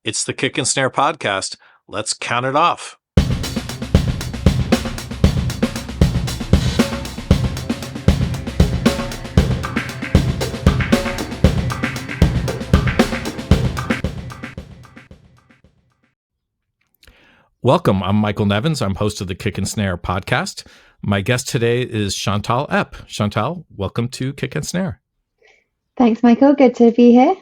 It's the Kick and Snare Podcast. Let's count it off. Welcome. I'm Michael Nevins. I'm host of the Kick and Snare Podcast. My guest today is Chantal Epp. Chantal, welcome to Kick and Snare. Thanks, Michael. Good to be here.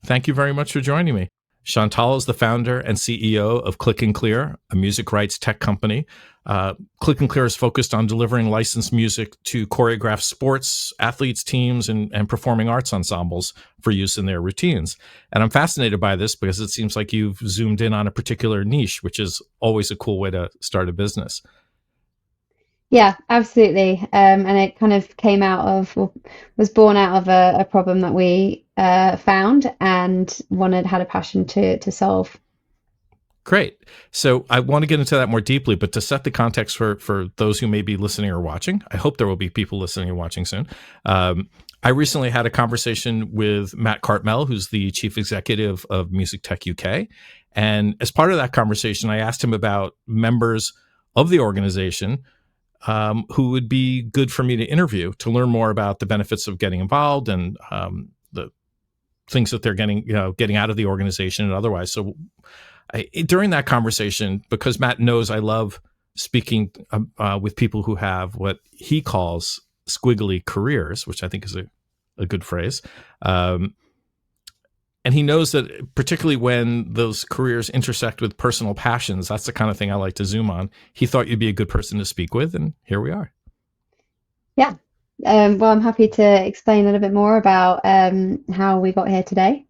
Thank you very much for joining me. Chantal is the founder and CEO of ClicknClear, a music rights tech company. ClicknClear is focused on delivering licensed music to choreographed sports, athletes, teams, and performing arts ensembles for use in their routines. And I'm fascinated by this because it seems like you've zoomed in on a particular niche, which is always a cool way to start a business. Yeah, absolutely. And it kind of came out of, or was born out of a problem that we found and had a passion to solve. Great. So I want to get into that more deeply, but to set the context for those who may be listening or watching, I hope there will be people listening and watching soon. I recently had a conversation with Matt Cartmel, who's the chief executive of Music Tech UK. And as part of that conversation, I asked him about members of the organization who would be good for me to interview to learn more about the benefits of getting involved and the things that they're getting out of the organization and otherwise. So during that conversation, because Matt knows I love speaking with people who have what he calls squiggly careers, which I think is a good phrase. And he knows that particularly when those careers intersect with personal passions, that's the kind of thing I like to zoom on. He thought you'd be a good person to speak with, and here we are. Yeah. Well, I'm happy to explain a little bit more about how we got here today.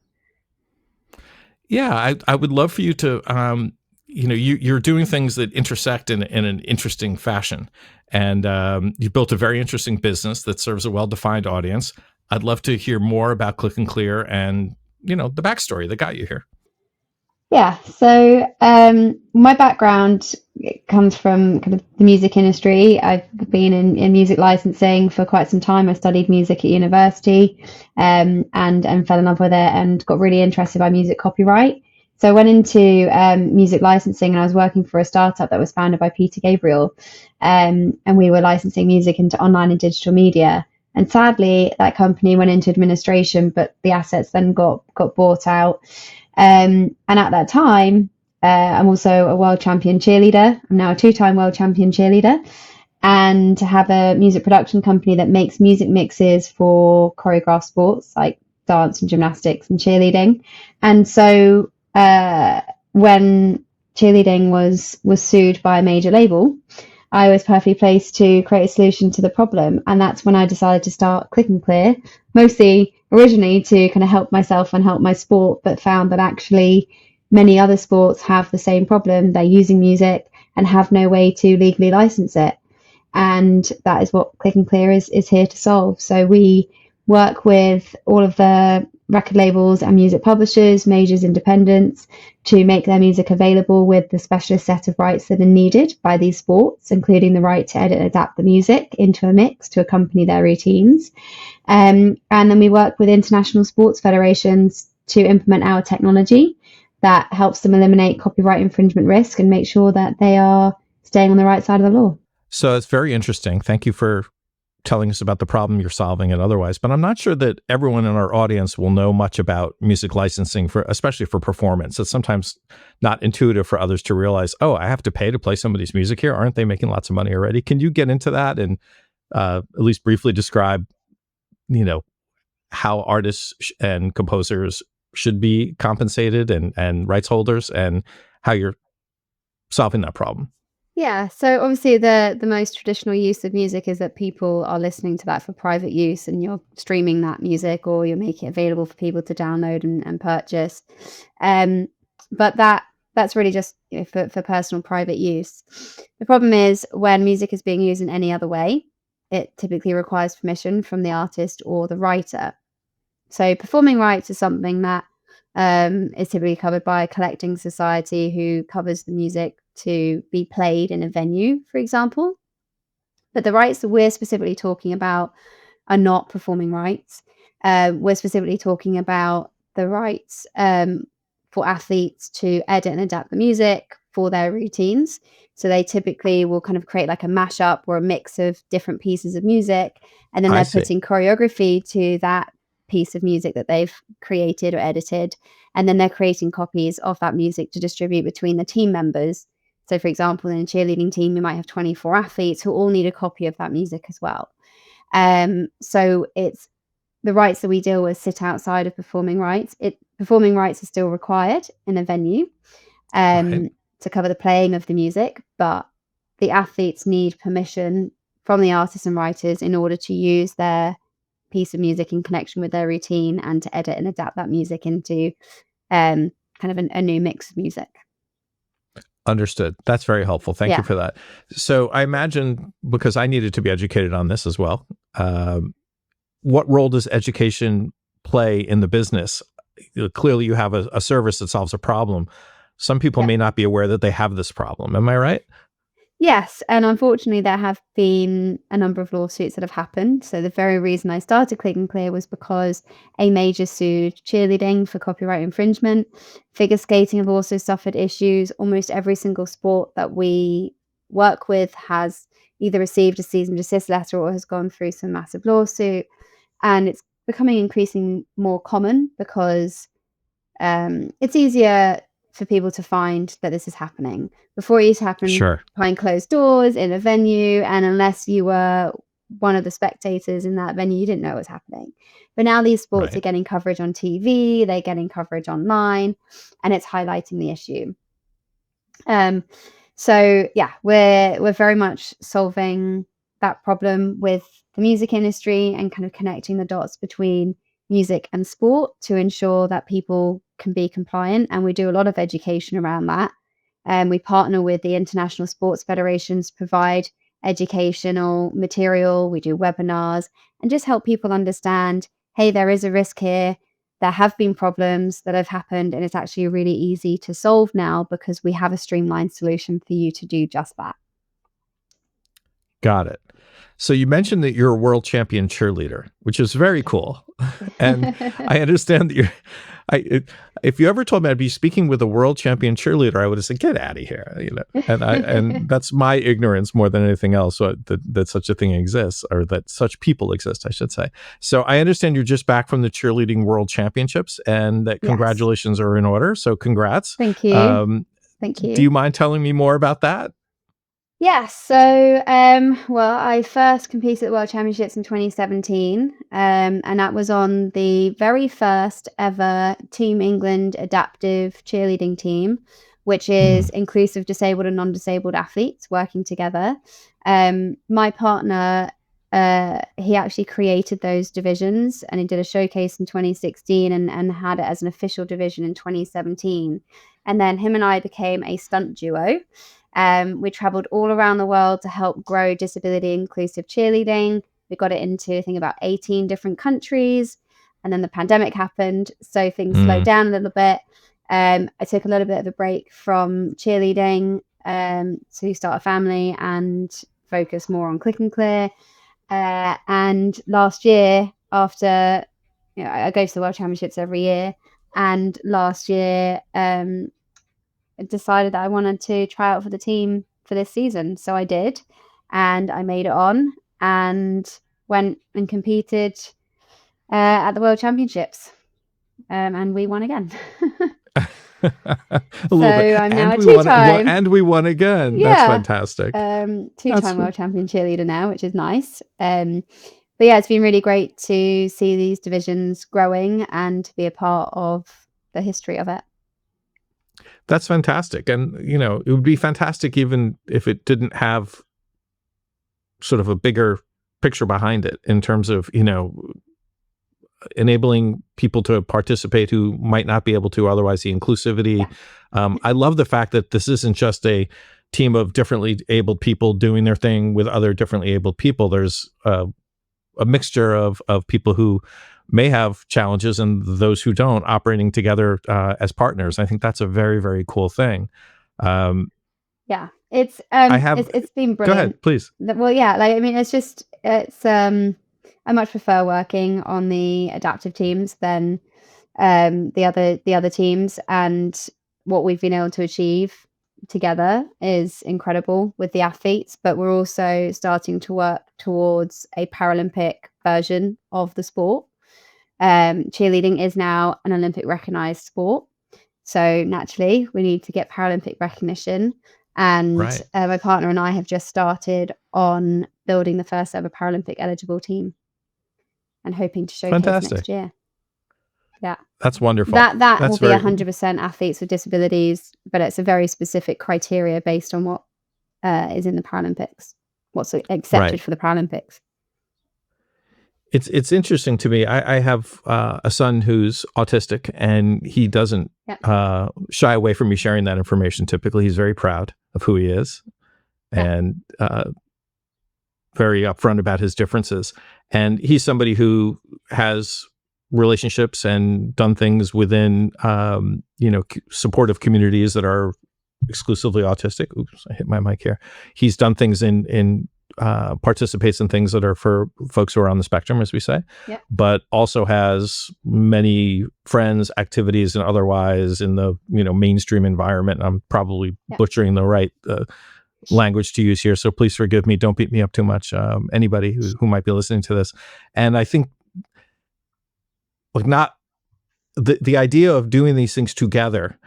Yeah, I would love for you to, you're doing things that intersect in an interesting fashion. And you built a very interesting business that serves a well-defined audience. I'd love to hear more about ClicknClear and, the backstory that got you here. Yeah, so my background comes from kind of the music industry. I've been in music licensing for quite some time. I studied music at university and fell in love with it and got really interested by music copyright. So I went into music licensing and I was working for a startup that was founded by Peter Gabriel. And we were licensing music into online and digital media. And sadly, that company went into administration, but the assets then got bought out. And at that time, I'm also a world champion cheerleader. I'm now a 2-time world champion cheerleader, and to have a music production company that makes music mixes for choreographed sports like dance and gymnastics and cheerleading. And so when Cheerleading was sued by a major label, I was perfectly placed to create a solution to the problem. And that's when I decided to start ClicknClear, mostly originally to kind of help myself and help my sport, but found that actually many other sports have the same problem. They're using music and have no way to legally license it. And that is what ClicknClear is here to solve. So we work with all of the record labels and music publishers, majors, independents, to make their music available with the specialist set of rights that are needed by these sports, including the right to edit and adapt the music into a mix to accompany their routines. And then we work with international sports federations to implement our technology that helps them eliminate copyright infringement risk and make sure that they are staying on the right side of the law. So it's very interesting. Thank you for telling us about the problem you're solving and otherwise, but I'm not sure that everyone in our audience will know much about music licensing, especially for performance. It's sometimes not intuitive for others to realize, oh, I have to pay to play somebody's music here. Aren't they making lots of money already? Can you get into that and at least briefly describe, how artists and composers should be compensated and rights holders and how you're solving that problem? Yeah, so obviously the most traditional use of music is that people are listening to that for private use and you're streaming that music or you're making it available for people to download and purchase. But that's really just for personal private use. The problem is when music is being used in any other way, it typically requires permission from the artist or the writer. So performing rights is something that is typically covered by a collecting society who covers the music to be played in a venue, for example. But the rights that we're specifically talking about are not performing rights. We're specifically talking about the rights for athletes to edit and adapt the music for their routines. So they typically will kind of create like a mashup or a mix of different pieces of music, and then I they're see. putting choreography to that piece of music that they've created or edited, and then they're creating copies of that music to distribute between the team members. So for example, in a cheerleading team, you might have 24 athletes who all need a copy of that music as well. So it's the rights that we deal with sit outside of performing rights. Performing rights are still required in a venue Right. to cover the playing of the music, but the athletes need permission from the artists and writers in order to use their piece of music in connection with their routine and to edit and adapt that music into kind of a new mix of music. Understood. That's very helpful. Thank you for that. So I imagine, because I needed to be educated on this as well, what role does education play in the business? Clearly, you have a service that solves a problem. Some people may not be aware that they have this problem. Am I right? Yes, and unfortunately there have been a number of lawsuits that have happened. So the very reason I started ClicknClear was because a major sued Cheerleading for copyright infringement. Figure skating have also suffered issues. Almost every single sport that we work with has either received a cease and desist letter or has gone through some massive lawsuit. And it's becoming increasingly more common because it's easier for people to find that this is happening. Before it used to happen behind closed doors in a venue, and unless you were one of the spectators in that venue, you didn't know what was happening. But now these sports are getting coverage on TV, they're getting coverage online, and it's highlighting the issue. So yeah, we're very much solving that problem with the music industry and kind of connecting the dots between music and sport to ensure that people can be compliant. And we do a lot of education around that. We partner with the international sports federations, provide educational material. We do webinars and just help people understand, hey, there is a risk here. There have been problems that have happened, and it's actually really easy to solve now because we have a streamlined solution for you to do just that. Got it. So you mentioned that you're a world champion cheerleader, which is very cool. And I understand that if you ever told me I'd be speaking with a world champion cheerleader, I would have said, "Get out of here," and that's my ignorance more than anything else, that such a thing exists, or that such people exist, I should say. So I understand you're just back from the cheerleading world championships, and that congratulations are in order. So congrats. Thank you. Thank you. Do you mind telling me more about that? Yes. So, well, I first competed at the World Championships in 2017, and that was on the very first ever Team England adaptive cheerleading team, which is inclusive disabled and non-disabled athletes working together. My partner, he actually created those divisions, and he did a showcase in 2016 and had it as an official division in 2017. And then him and I became a stunt duo. We traveled all around the world to help grow disability inclusive cheerleading. We got it into, I think, about 18 different countries. And then the pandemic happened, so things slowed down a little bit. I took a little bit of a break from cheerleading to start a family and focus more on ClicknClear. And last year, after, I go to the World Championships every year, and last year, decided that I wanted to try out for the team for this season. So I did, and I made it on and went and competed at the World Championships, and we won again. So I'm now a two-time. And we won again. Yeah. That's fantastic. Two-time World Champion cheerleader now, which is nice. But yeah, it's been really great to see these divisions growing and to be a part of the history of it. That's fantastic. And, it would be fantastic even if it didn't have sort of a bigger picture behind it in terms of, enabling people to participate who might not be able to, otherwise the inclusivity. I love the fact that this isn't just a team of differently abled people doing their thing with other differently abled people. There's a mixture of people who may have challenges and those who don't, operating together as partners. I think that's a very, very cool thing. Yeah, it's been brilliant. Go ahead, please. Well, yeah, it's I much prefer working on the adaptive teams than the other teams, and what we've been able to achieve together is incredible with the athletes. But we're also starting to work towards a Paralympic version of the sport. Cheerleading is now an Olympic recognized sport, so naturally we need to get Paralympic recognition. And my partner and I have just started on building the first ever Paralympic eligible team, and hoping to showcase next year. Yeah, that's wonderful. That will be 100% athletes with disabilities, but it's a very specific criteria based on what is in the Paralympics, what's accepted for the Paralympics. It's interesting to me. I have a son who's autistic, and he doesn't shy away from me sharing that information. Typically, he's very proud of who he is, and very upfront about his differences. And he's somebody who has relationships and done things within, supportive communities that are exclusively autistic. Oops, I hit my mic here. He's done things in participates in things that are for folks who are on the spectrum, as we say, but also has many friends, activities, and otherwise in the mainstream environment. I'm probably butchering the right language to use here, so please forgive me. Don't beat me up too much. Anybody who might be listening to this, and I think not the idea of doing these things together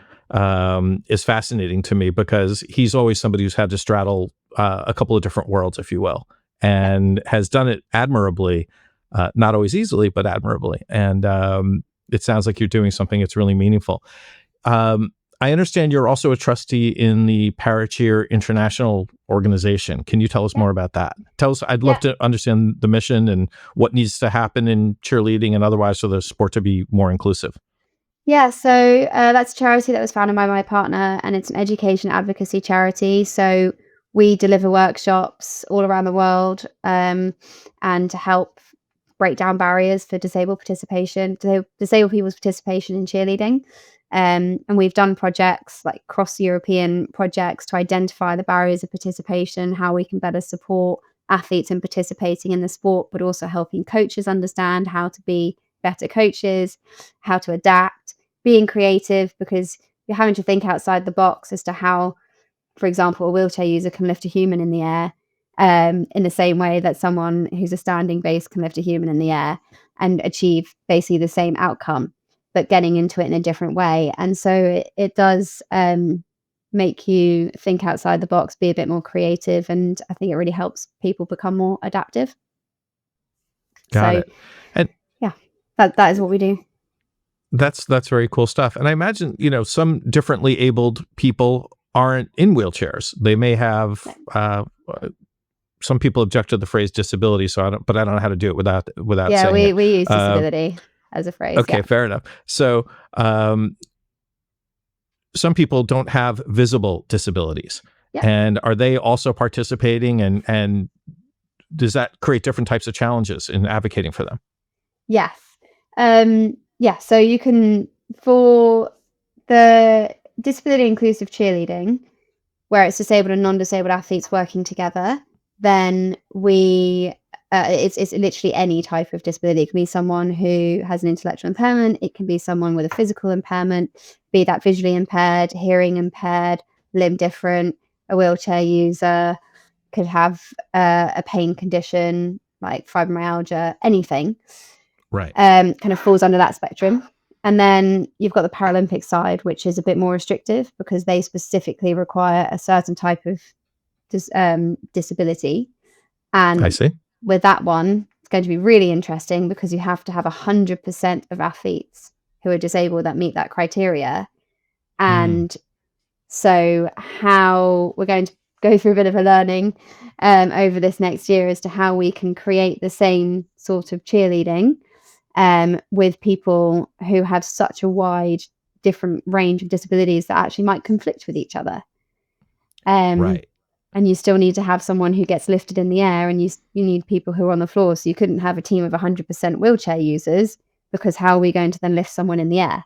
is fascinating to me, because he's always somebody who's had to straddle a couple of different worlds, if you will, and has done it admirably, not always easily, but admirably. And it sounds like you're doing something that's really meaningful. I understand you're also a trustee in the Paracheer International organization. Can you tell us more about that? Tell us, I'd love to understand the mission and what needs to happen in cheerleading and otherwise for the sport to be more inclusive. Yeah, so that's a charity that was founded by my partner, and it's an education advocacy charity. So we deliver workshops all around the world, and to help break down barriers for disabled participation, disabled people's participation in cheerleading. And we've done projects like cross-European projects to identify the barriers of participation, how we can better support athletes in participating in the sport, but also helping coaches understand how to be better coaches, how to adapt, being creative, because you're having to think outside the box as to how, for example, a wheelchair user can lift a human in the air, in the same way that someone who's a standing base can lift a human in the air and achieve basically the same outcome, but getting into it in a different way. And so it does make you think outside the box, be a bit more creative, and I think it really helps people become more adaptive. Got it. And yeah, that is what we do. That's very cool stuff. And I imagine, some differently abled people aren't in wheelchairs. They may have, some people object to the phrase disability, so I don't know how to do it without saying it. We use disability as a phrase. Okay, fair enough. So some people don't have visible disabilities. And are they also participating, and does that create different types of challenges in advocating for them? Yes. So you can, for the disability inclusive cheerleading, where it's disabled and non-disabled athletes working together, then it's literally any type of disability. It can be someone who has an intellectual impairment. It can be someone with a physical impairment, be that visually impaired, hearing impaired, limb different. A wheelchair user could have a pain condition like fibromyalgia, anything. Right. Kind of falls under that spectrum. And then you've got the Paralympic side, which is a bit more restrictive because they specifically require a certain type of disability. And I see. With that one, it's going to be really interesting because you have to have 100% of athletes who are disabled that meet that criteria. And so how we're going to go through a bit of a learning over this next year as to how we can create the same sort of cheerleading with people who have such a wide, different range of disabilities that actually might conflict with each other. Right. And you still need to have someone who gets lifted in the air, and you need people who are on the floor. So you couldn't have a team of 100% wheelchair users, because how are we going to then lift someone in the air?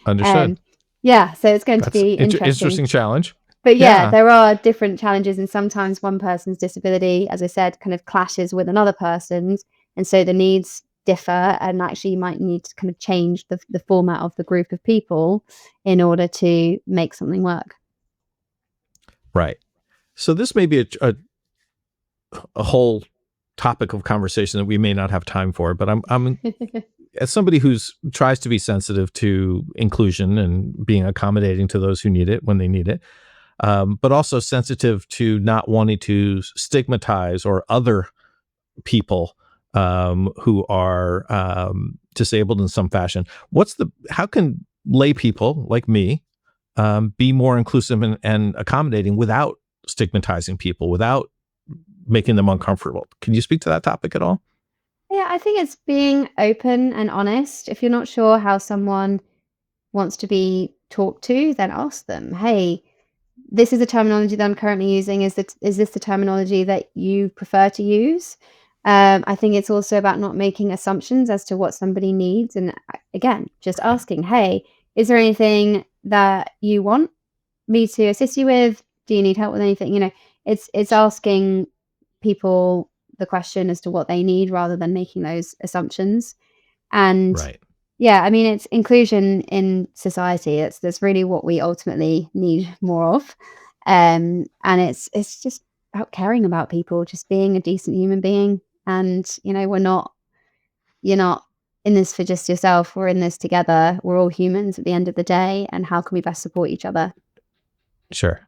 Understood. So it's going to be interesting challenge. But there are different challenges, and sometimes one person's disability, as I said, kind of clashes with another person's, and so the needs differ, and actually you might need to kind of change the format of the group of people in order to make something work. Right. So this may be a whole topic of conversation that we may not have time for, but I'm as somebody who's tries to be sensitive to inclusion and being accommodating to those who need it when they need it, but also sensitive to not wanting to stigmatize or other people who are disabled in some fashion. How can lay people like me be more inclusive and accommodating without stigmatizing people, without making them uncomfortable? Can you speak to that topic at all? Yeah, I think it's being open and honest. If you're not sure how someone wants to be talked to, then ask them, hey, this is the terminology that I'm currently using. Is this the terminology that you prefer to use? I think it's also about not making assumptions as to what somebody needs. And again, just Right. asking, hey, is there anything that you want me to assist you with? Do you need help with anything? It's asking people the question as to what they need rather than making those assumptions. And Right. yeah, I mean, it's inclusion in society. That's really what we ultimately need more of. And it's just about caring about people, just being a decent human being. And you're not in this for just yourself. We're in this together. We're all humans at the end of the day. And how can we best support each other? Sure.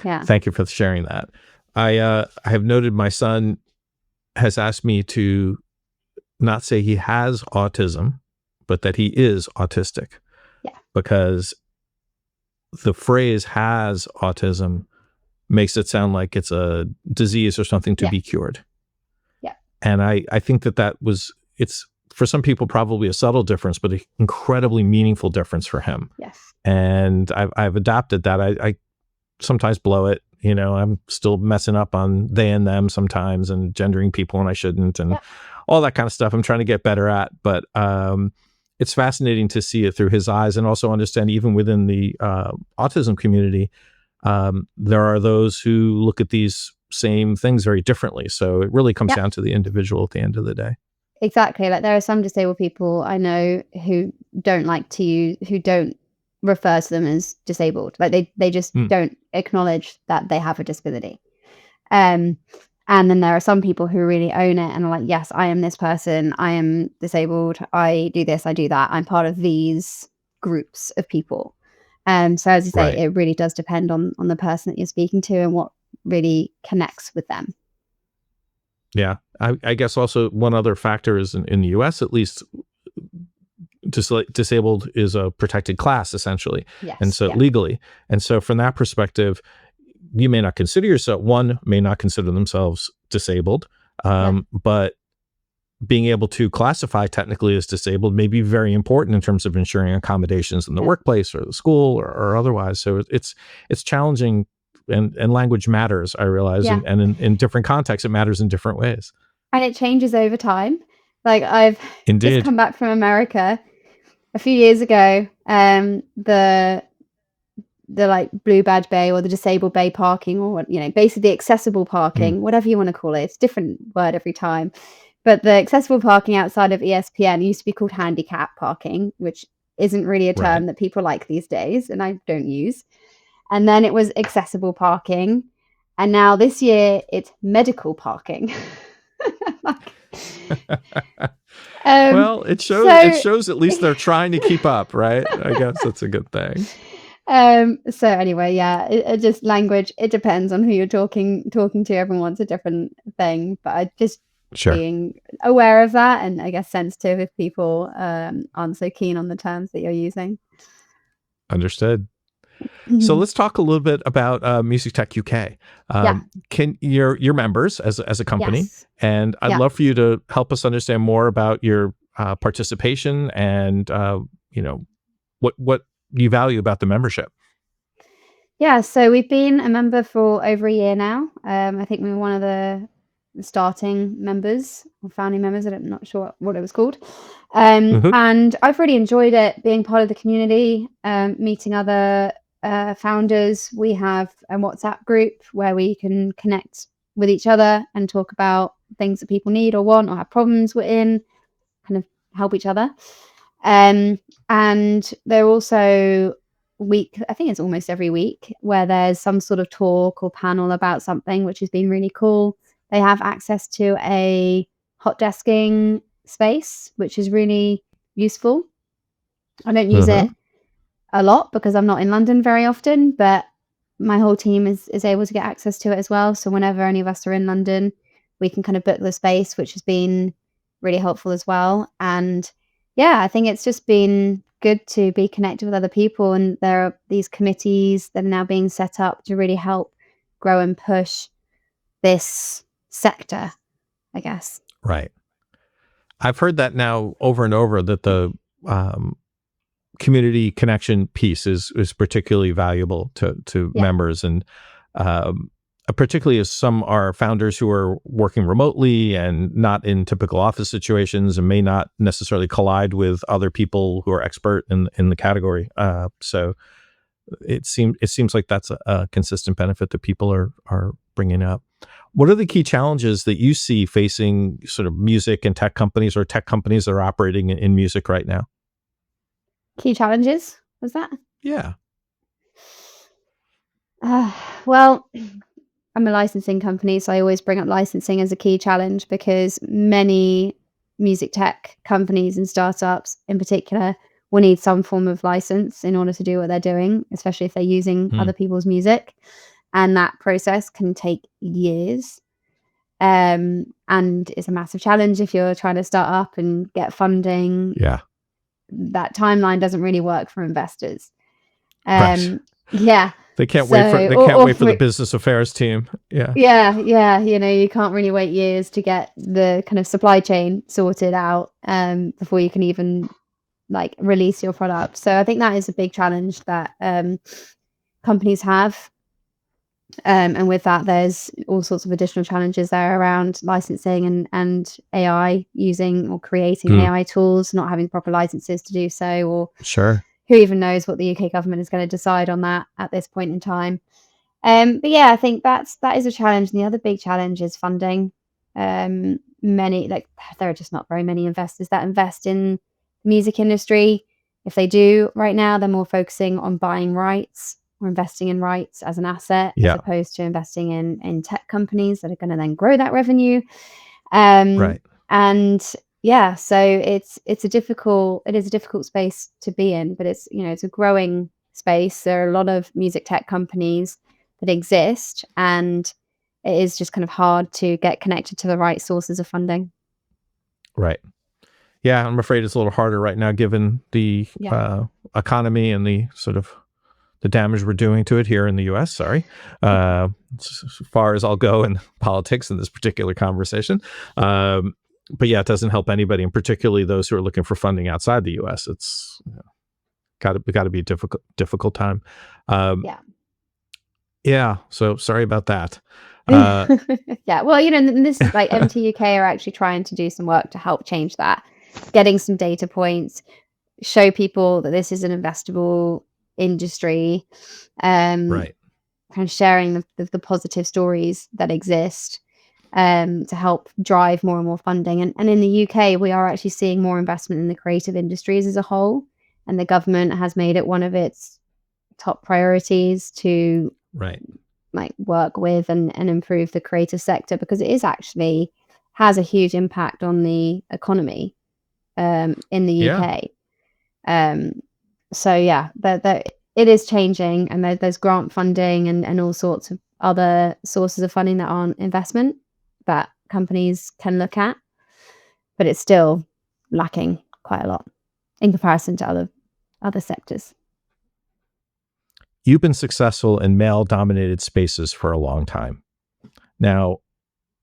Yeah. Thank you for sharing that. I have noted my son has asked me to not say he has autism, but that he is autistic. Yeah. Because the phrase has autism makes it sound like it's a disease or something to Yeah. be cured. Yeah. And I think it's for some people probably a subtle difference, but an incredibly meaningful difference for him. Yes. And I've adopted that. I sometimes blow it. I'm still messing up on they and them sometimes and gendering people when I shouldn't and all that kind of stuff I'm trying to get better at. But it's fascinating to see it through his eyes and also understand even within the autism community, there are those who look at these same things very differently. So it really comes down to the individual at the end of the day. Exactly. Like there are some disabled people I know who don't refer to them as disabled. Like they just don't acknowledge that they have a disability. And then there are some people who really own it and are like, yes, I am this person. I am disabled. I do this. I do that. I'm part of these groups of people. So as you say, Right. it really does depend on the person that you're speaking to and what really connects with them. Yeah. I guess also one other factor is in the US, at least, disabled is a protected class essentially. Yes. And so legally. And so from that perspective, you may not consider yourself, one may not consider themselves disabled, but being able to classify technically as disabled may be very important in terms of ensuring accommodations in the workplace or the school or otherwise. So it's challenging, and language matters, I realize, and in different contexts, it matters in different ways. And it changes over time. Like I've just come back from America a few years ago. The like Blue Badge Bay or the disabled bay parking, or basically accessible parking, whatever you want to call it. It's a different word every time. But the accessible parking outside of ESPN used to be called handicap parking, which isn't really a term that people like these days, and I don't use. And then it was accessible parking. And now this year it's medical parking. Well, it shows at least they're trying to keep up, right? I guess that's a good thing. So anyway, it just language, it depends on who you're talking to. Everyone's a different thing, but I just being aware of that, and I guess sensitive if people aren't so keen on the terms that you're using. Understood. So let's talk a little bit about Music Tech UK. Can your members as a company, and I'd love for you to help us understand more about your participation and what you value about the membership. Yeah, so we've been a member for over a year now. I think we were one of the starting members or founding members. I'm not sure what it was called. And I've really enjoyed it, being part of the community, meeting other founders. We have a WhatsApp group where we can connect with each other and talk about things that people need or want or have problems in, kind of help each other. And they're also I think it's almost every week, where there's some sort of talk or panel about something, which has been really cool. They have access to a hot desking space, which is really useful. I don't use it a lot because I'm not in London very often, but my whole team is able to get access to it as well. So whenever any of us are in London, we can kind of book the space, which has been really helpful as well. And yeah, I think it's just been good to be connected with other people. And there are these committees that are now being set up to really help grow and push this sector, I guess. Right. I've heard that now over and over, that the community connection piece is particularly valuable to members, and particularly as some are founders who are working remotely and not in typical office situations and may not necessarily collide with other people who are expert in the category. So it seems like that's a consistent benefit that people are bringing up. What are the key challenges that you see facing sort of music and tech companies, or tech companies that are operating in music right now? Key challenges, was that? Yeah. Well, I'm a licensing company, so I always bring up licensing as a key challenge, because many music tech companies and startups in particular will need some form of license in order to do what they're doing, especially if they're using other people's music. And that process can take years. And it's a massive challenge if you're trying to start up and get funding. Yeah. That timeline doesn't really work for investors. Right. Yeah. They can't wait for the business affairs team. Yeah. Yeah. You can't really wait years to get the kind of supply chain sorted out before you can even like release your product. So I think that is a big challenge that companies have. And with that, there's all sorts of additional challenges there around licensing and AI, using or creating AI tools, not having proper licenses to do so, or who even knows what the UK government is going to decide on that at this point in time. But yeah, I think that is a challenge. And the other big challenge is funding. There are just not very many investors that invest in the music industry. If they do right now, they're more focusing on buying rights or investing in rights as an asset, as opposed to investing in tech companies that are going to then grow that revenue. Right. And yeah, so it is a difficult space to be in, but it's a growing space. There are a lot of music tech companies that exist, and it is just kind of hard to get connected to the right sources of funding. Right. Yeah, I'm afraid it's a little harder right now, given the economy and the sort of the damage we're doing to it here in the U.S. Sorry, as far as I'll go in politics in this particular conversation. But yeah, it doesn't help anybody, and particularly those who are looking for funding outside the U.S. It's got to be a difficult time. Yeah. So sorry about that. Yeah. Well, this is like MTUK are actually trying to do some work to help change that, getting some data points, show people that this is an investable industry, right. kind of sharing the positive stories that exist, to help drive more and more funding. And in the UK, we are actually seeing more investment in the creative industries as a whole, and the government has made it one of its top priorities to like work with and improve the creative sector, because it is actually has a huge impact on the economy in the UK. So yeah, it is changing, and there's grant funding and all sorts of other sources of funding that aren't investment that companies can look at, but it's still lacking quite a lot in comparison to other sectors. You've been successful in male-dominated spaces for a long time. Now,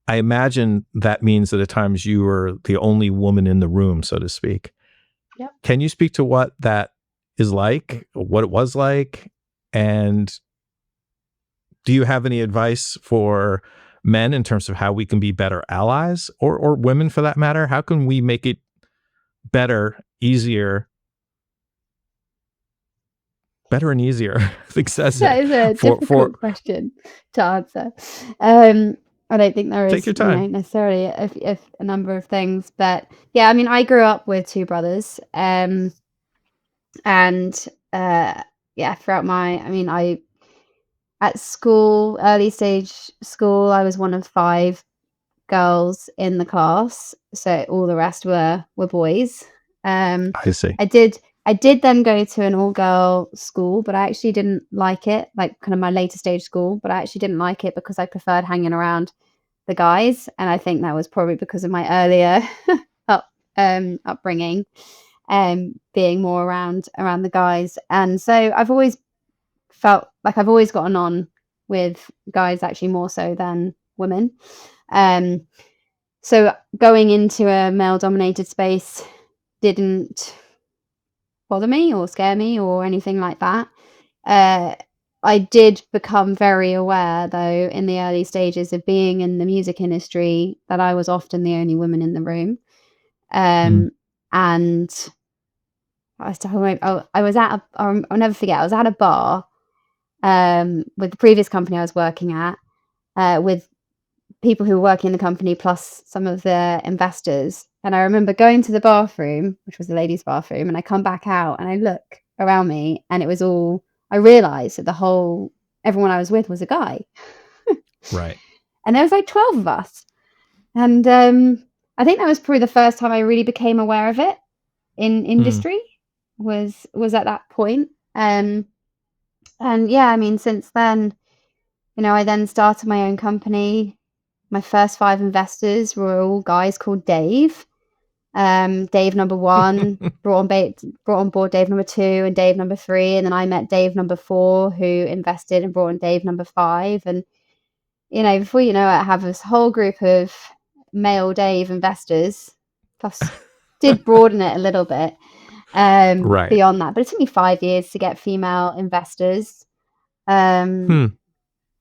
I imagine that means that at times you were the only woman in the room, so to speak. Yep. Can you speak to what that is like, what it was like, and do you have any advice for men in terms of how we can be better allies, or women for that matter? How can we make it better, easier? Better and easier, I think says that it. is a difficult question to answer. I I don't think there Take is, your time. necessarily if a number of things, but yeah, I mean, I grew up with two brothers, and yeah, throughout I at school, early stage school, I was one of five girls in the class, so all the rest were boys. Um, I see. I did then go to an all girl school, but I actually didn't like it, like kind of my later stage school, but I actually didn't like it because I preferred hanging around the guys, and I think that was probably because of my earlier upbringing, being more around the guys, and so I've always felt like I've always gotten on with guys, actually more so than women. Um, so going into a male dominated space didn't bother me or scare me or anything like that. Uh, I did become very aware, though, in the early stages of being in the music industry, that I was often the only woman in the room. Mm. And I was at I'll never forget, I was at a bar with the previous company I was working at, with people who were working in the company plus some of the investors. And I remember going to the bathroom, which was the ladies' bathroom, and I come back out and I look around me, and I realized that everyone I was with was a guy. Right. And there was like 12 of us. And I think that was probably the first time I really became aware of it in Mm. industry, was at that point. And yeah, I mean, since then, I then started my own company. My first five investors were all guys called Dave. Dave number one, brought on board Dave number two and Dave number three, and then I met Dave number four, who invested and brought in Dave number five. And before you know it, I have this whole group of male Dave investors, plus did broaden it a little bit Right. beyond that, but it took me 5 years to get female investors. Hmm.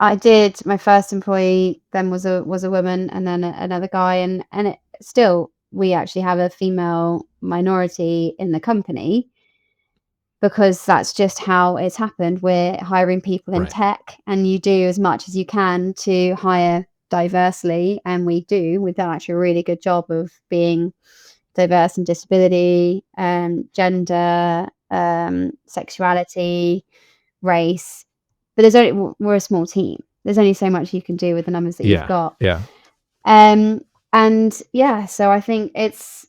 I did. My first employee then was a woman, and then another guy, and still we actually have a female minority in the company, because that's just how it's happened. We're hiring people in Right. tech, and you do as much as you can to hire diversely, and we've done actually a really good job of being diverse in disability, gender, sexuality, race. But we're a small team. There's only so much you can do with the numbers that you've Yeah. got. Yeah. And yeah, so I think it's,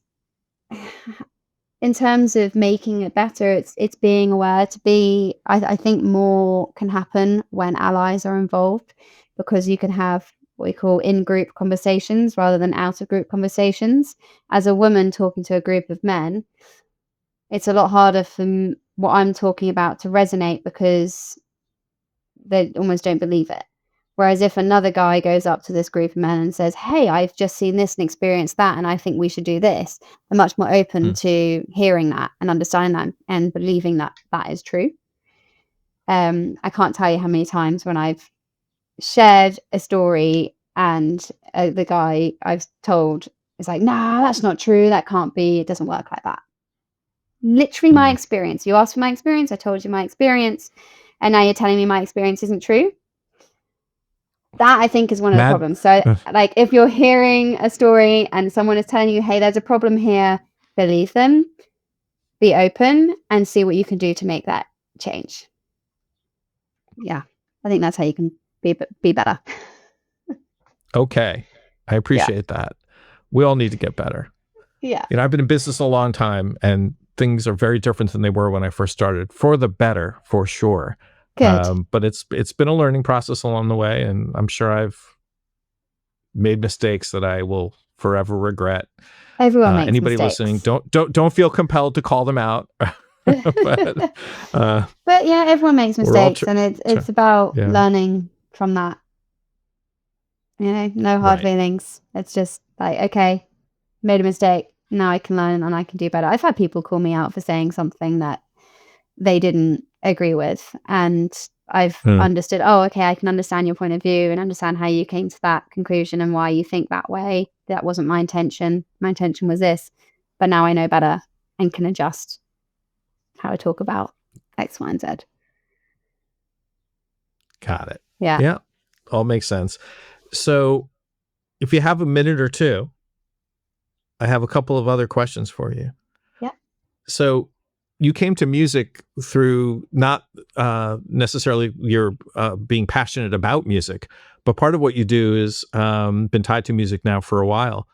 in terms of making it better, it's being aware to be. I think more can happen when allies are involved, because you can have what we call in-group conversations rather than out-of-group conversations. As a woman talking to a group of men, it's a lot harder for what I'm talking about to resonate, because they almost don't believe it. Whereas if another guy goes up to this group of men and says, "Hey, I've just seen this and experienced that, and I think we should do this," they're much more open Mm. to hearing that and understanding that and believing that that is true. I can't tell you how many times when I've shared a story and the guy I've told is like, "Nah, that's not true. That can't be. It doesn't work like that." Literally my Mm. experience. You asked for my experience. I told you my experience. And now you're telling me my experience isn't true. That, I think, is one of the Mad. problems. So, like, if you're hearing a story and someone is telling you, "Hey, there's a problem here," believe them, be open, and see what you can do to make that change. Yeah, I think that's how you can be better. Okay. I appreciate that. We all need to get better. Yeah. I've been in business a long time, and things are very different than they were when I first started, for the better, for sure. Good. But it's been a learning process along the way, and I'm sure I've made mistakes that I will forever regret. Everyone makes Anybody mistakes. listening, don't feel compelled to call them out. but yeah, everyone makes mistakes, and it's about learning from that. No hard feelings. It's just like, okay, made a mistake. Now I can learn and I can do better. I've had people call me out for saying something that they didn't agree with, and I've understood, oh, okay, I can understand your point of view and understand how you came to that conclusion and why you think that way. That wasn't my intention. My intention was this, but now I know better and can adjust how I talk about X, Y, and Z. Got it. Yeah. Yeah. All makes sense. So if you have a minute or two, I have a couple of other questions for you. Yeah. So you came to music through not necessarily your being passionate about music, but part of what you do is been tied to music now for a while.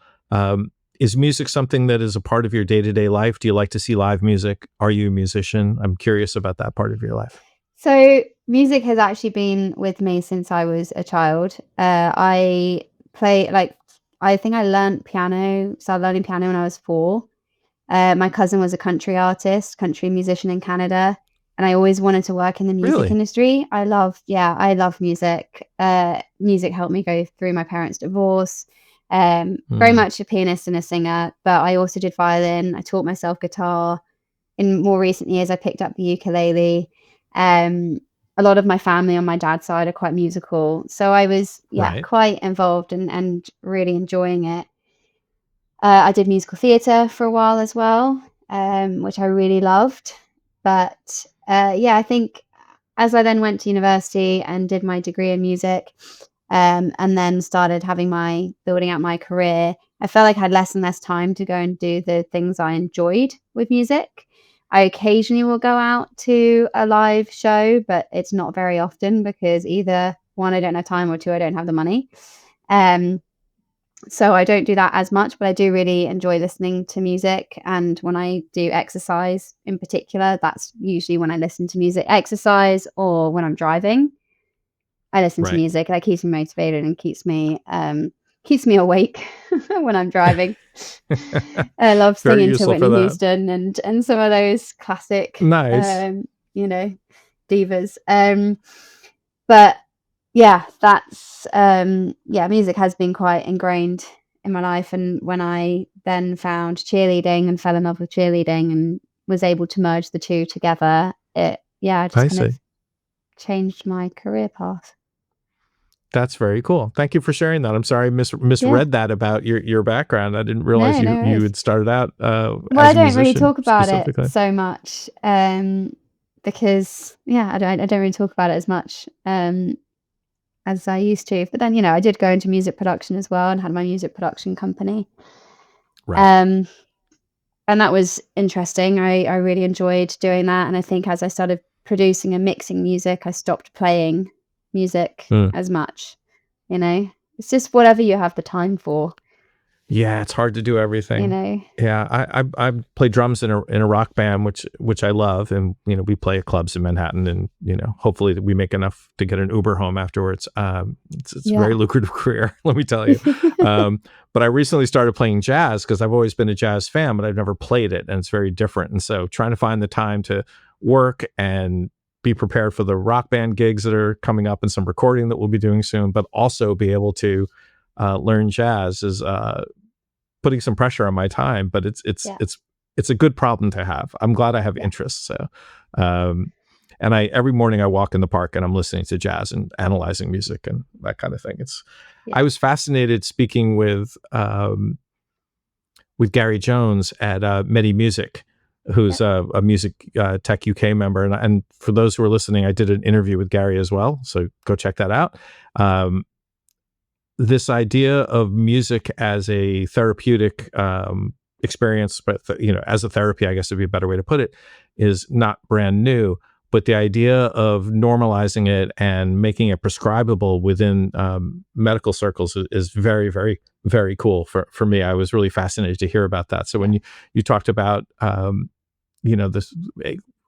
Is music something that is a part of your day-to-day life? Do you like to see live music? Are you a musician? I'm curious about that part of your life. So music has actually been with me since I was a child. I think I started learning piano when I was 4. My cousin was a country musician in Canada, and I always wanted to work in the music Really? industry. I love music. Music helped me go through my parents' divorce. Very much a pianist and a singer, but I also did violin. I taught myself guitar. In more recent years, I picked up the ukulele. A lot of my family on my dad's side are quite musical, so I was Right. quite involved and really enjoying it. I did musical theatre for a while as well, which I really loved. But I think as I then went to university and did my degree in music, and then started building out my career, I felt like I had less and less time to go and do the things I enjoyed with music. I occasionally will go out to a live show, but it's not very often because either 1, I don't have time, or 2, I don't have the money. So I don't do that as much, but I do really enjoy listening to music. And when I do exercise in particular, that's usually when I listen to music, exercise, or when I'm driving. I listen to music. That keeps me motivated and keeps me awake when I'm driving. I love singing to Whitney Houston and some of those classic, nice, divas. But yeah, that's music has been quite ingrained in my life. And when I then found cheerleading and fell in love with cheerleading and was able to merge the two together, I kind of changed my career path. That's very cool. Thank you for sharing that. I'm sorry I misread that about your background. I didn't realize you had started out well, I don't really talk about it so much because I don't really talk about it as much as I used to. But then I did go into music production as well and had my music production company. Right. And that was interesting. I really enjoyed doing that. And I think as I started producing and mixing music, I stopped playing music as much. It's just whatever you have the time for. Yeah, it's hard to do everything. Yeah, I play drums in a rock band, which I love, and we play at clubs in Manhattan, and hopefully we make enough to get an Uber home afterwards. It's a very lucrative career, let me tell you. But I recently started playing jazz because I've always been a jazz fan, but I've never played it, and it's very different. And so trying to find the time to work and be prepared for the rock band gigs that are coming up and some recording that we'll be doing soon, but also be able to learn jazz is putting some pressure on my time, but it's a good problem to have. I'm glad I have interests. So, and every morning I walk in the park and I'm listening to jazz and analyzing music and that kind of thing. I was fascinated speaking with Gary Jones at Medi Music, who's a Music Tech UK member. And for those who are listening, I did an interview with Gary as well. So go check that out. This idea of music as a therapeutic experience, but as a therapy, I guess would be a better way to put it, is not brand new. But the idea of normalizing it and making it prescribable within medical circles is very, very, very cool for me. I was really fascinated to hear about that. So when you talked about this,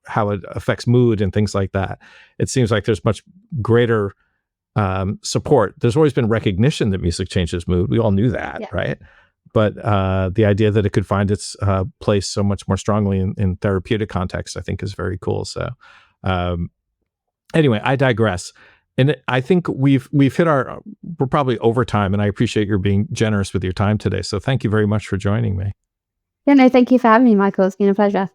how it affects mood and things like that, it seems like there's much greater support. There's always been recognition that music changes mood. We all knew that, right? But the idea that it could find its place so much more strongly in therapeutic context, I think, is very cool. So anyway, I digress. And I think we're probably over time, and I appreciate your being generous with your time today. So thank you very much for joining me. Yeah, no, thank you for having me, Michael. It's been a pleasure.